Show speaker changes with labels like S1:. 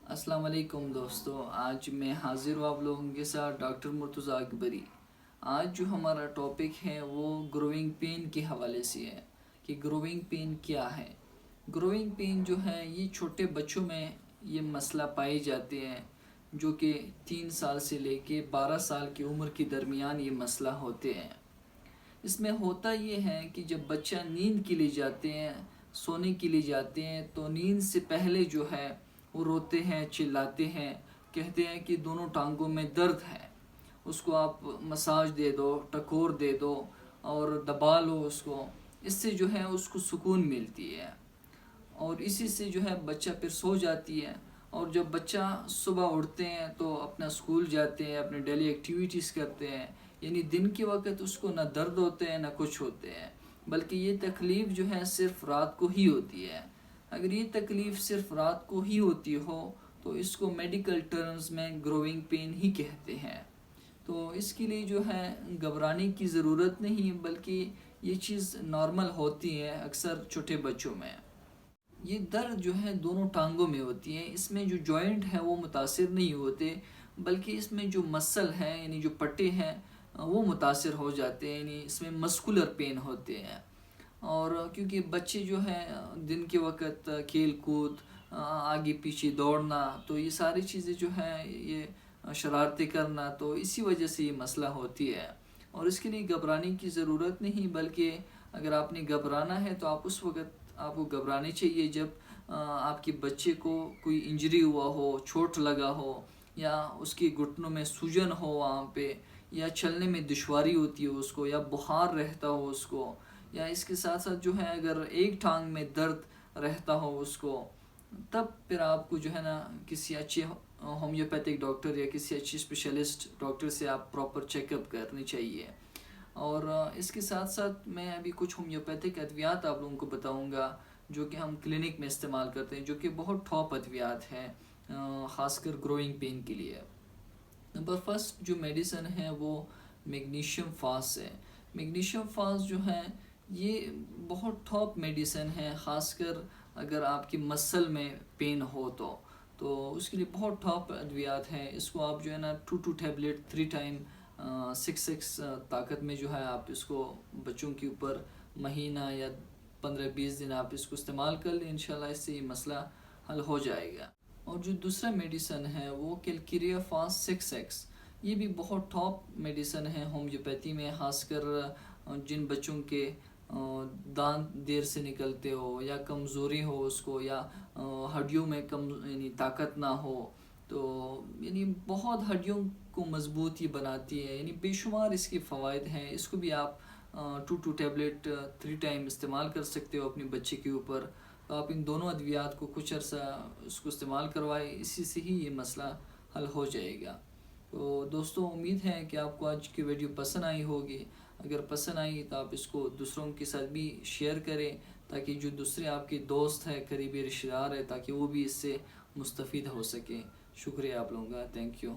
S1: السلام علیکم دوستو، آج میں حاضر ہوں آپ لوگوں کے ساتھ ڈاکٹر مرتضیٰ اکبری۔ آج جو ہمارا ٹاپک ہے وہ گروئنگ پین کے حوالے سے ہے کہ گروئنگ پین کیا ہے۔ گروئنگ پین جو ہے یہ چھوٹے بچوں میں یہ مسئلہ پائے جاتے ہیں جو کہ 3 سال سے لے کے 12 سال کی عمر کے درمیان یہ مسئلہ ہوتے ہیں۔ اس میں ہوتا یہ ہے کہ جب بچہ نیند کے لیے جاتے ہیں، سونے کے لیے جاتے ہیں، تو نیند سے پہلے جو ہے وہ روتے ہیں، چلاتے ہیں، کہتے ہیں کہ دونوں ٹانگوں میں درد ہے، اس کو آپ مساج دے دو، ٹکور دے دو اور دبا لو اس کو۔ اس سے جو ہے اس کو سکون ملتی ہے اور اسی سے جو ہے بچہ پھر سو جاتی ہے۔ اور جب بچہ صبح اٹھتے ہیں تو اپنا اسکول جاتے ہیں، اپنے ڈیلی ایکٹیویٹیز کرتے ہیں، یعنی دن کے وقت اس کو نہ درد ہوتے ہیں نہ کچھ ہوتے ہیں، بلکہ یہ تکلیف جو ہے صرف رات کو ہی ہوتی ہے۔ اگر یہ تکلیف صرف رات کو ہی ہوتی ہو تو اس کو میڈیکل ٹرمز میں گروئنگ پین ہی کہتے ہیں۔ تو اس کے لیے جو ہے گھبرانے کی ضرورت نہیں، بلکہ یہ چیز نارمل ہوتی ہے اکثر چھوٹے بچوں میں۔ یہ درد جو ہے دونوں ٹانگوں میں ہوتی ہے، اس میں جو جوائنٹ ہے وہ متاثر نہیں ہوتے، بلکہ اس میں جو مسل ہے یعنی جو پٹے ہیں وہ متاثر ہو جاتے ہیں، یعنی اس میں مسکولر پین ہوتے ہیں۔ اور کیونکہ بچے جو ہیں دن کے وقت کھیل کود، آگے پیچھے دوڑنا، تو یہ ساری چیزیں جو ہیں یہ شرارتیں کرنا، تو اسی وجہ سے یہ مسئلہ ہوتی ہے۔ اور اس کے لیے گھبرانے کی ضرورت نہیں، بلکہ اگر آپ نے گھبرانا ہے تو آپ اس وقت آپ کو گھبرانے چاہیے جب آپ کے بچے کو کوئی انجری ہوا ہو، چوٹ لگا ہو، یا اس کے گھٹنوں میں سوجن ہو وہاں پہ، یا چلنے میں دشواری ہوتی ہے اس کو، یا بخار رہتا ہو اس کو، یا اس کے ساتھ ساتھ جو ہے اگر ایک ٹانگ میں درد رہتا ہو اس کو، تب پھر آپ کو جو ہے نا کسی اچھے ہومیوپیتھک ڈاکٹر یا کسی اچھی اسپیشلسٹ ڈاکٹر سے آپ پراپر چیک اپ کرنی چاہیے۔ اور اس کے ساتھ ساتھ میں ابھی کچھ ہومیوپیتھک ادویات آپ لوگوں کو بتاؤں گا جو کہ ہم کلینک میں استعمال کرتے ہیں، جو کہ بہت ٹاپ ادویات ہیں خاص کر گروئنگ پین کے لیے۔ نمبر فرسٹ جو میڈیسن ہے وہ میگنیشیم فاس ہے۔ میگنیشیم فاس جو ہے یہ بہت ٹاپ میڈیسن ہے، خاص کر اگر آپ کی مسل میں پین ہو تو اس کے لیے بہت ٹاپ ادویات ہیں۔ اس کو آپ جو ہے نا 2 ٹیبلٹ 3 ٹائم 6 طاقت میں جو ہے آپ اس کو بچوں کے اوپر مہینہ یا 15-20 دن آپ اس کو استعمال کر لیں، انشاءاللہ اس سے یہ مسئلہ حل ہو جائے گا۔ اور جو دوسرا میڈیسن ہے وہ کیلکیریا فاس 6X، یہ بھی بہت ٹاپ میڈیسن ہے ہومیوپیتھی میں، خاص کر جن بچوں کے دانت دیر سے نکلتے ہو، یا کمزوری ہو اس کو، یا ہڈیوں میں یعنی طاقت نہ ہو، تو یعنی بہت ہڈیوں کو مضبوط یہ بناتی ہے، یعنی بے شمار اس کے فوائد ہیں۔ اس کو بھی آپ 2 ٹیبلٹ 3 ٹائم استعمال کر سکتے ہو اپنے بچے کے اوپر۔ تو آپ ان دونوں ادویات کو کچھ عرصہ اس کو استعمال کروائے، اسی سے ہی یہ مسئلہ حل ہو جائے گا۔ تو دوستوں امید ہے کہ آپ کو آج کی ویڈیو پسند آئی ہوگی۔ اگر پسند آئی تو آپ اس کو دوسروں کے ساتھ بھی شیئر کریں، تاکہ جو دوسرے آپ کے دوست ہیں، قریبی رشتہ دار ہیں، تاکہ وہ بھی اس سے مستفید ہو سکیں۔ شکریہ آپ لوگوں کا، تھینک یو۔